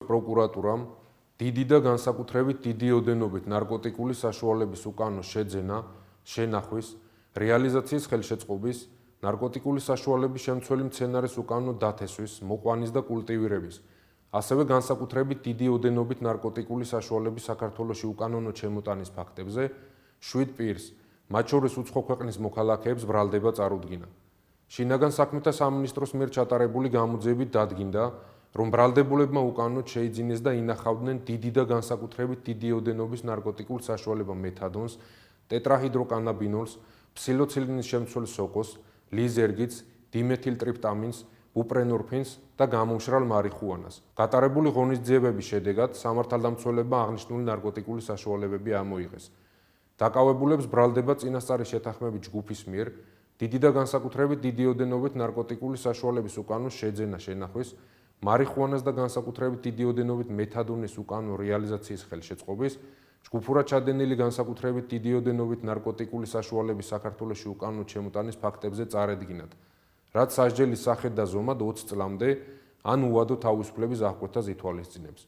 პროკურატურამ დიდი და განსაკუთრებით დიდი ოდენობით ნარკოტიკული საშუალების უკანონო შეძენა, შენახვის, რეალიზაციის ხელშეწყობის, ნარკოტიკული საშუალების შემცველი მცენარის უკანონო დათესვის, მოყვანის და კულტივირების, ასევე განსაკუთრებით დიდი ოდენობით ნარკოტიკული საშუალების საქართველოში უკანონო ჩემოტანის ფაქტებზე 7 პირს, მათ შორის უცხო ქვეყნის მოქალაქეებს ბრალდება წარუდგინა. შინაგან საქმეთა სამინისტროს მიერ ჩატარებული გამოძიებით დადგინდა, რომ ბრალდებულებმა უკანონოდ შეიძინეს და ინახავდნენ დიდი და განსაკუთრებით დიდი ოდენობის ნარკოტიკულ საშუალება მეთადონს, ტეტრაჰიდროკანაბინოლს, ფსილოცილინის შემცველ სოკოს, ლიზერგიტს, დიმეთილტრიპტამინს, ბუპრენორფინს და გამომშრალ მარიხუანას. გატარებული ღონისძიებების შედეგად სამართალდამცველებმა აღნიშნული ნარკოტიკული საშუალებები ამოიღეს. დაკავებულებს ბრალდება წინასწარი შეთანხმებით ჯგუფის მიერ დიდი და განსაკუთრებით დიდი ოდენობით ნარკოტიკული საშუალების უკანონო შეძენა, შენახვის, მარიხუანას და განსაკუთრებით დიდი ოდენობით მეთადონის უკანონო რეალიზაციის ხელშეწყობის, ჯგუფურად ჩადენილი განსაკუთრებით დიდი ოდენობით ნარკოტიკული საშუალების საქართველოში უკანონო ჩემოტანის ფაქტებზე წარედგინათ, რაც სასჯელის სახედ და ზომად 20 წლამდე ან უადო თავისუფლების აღკვეთას ითვალისწინებს.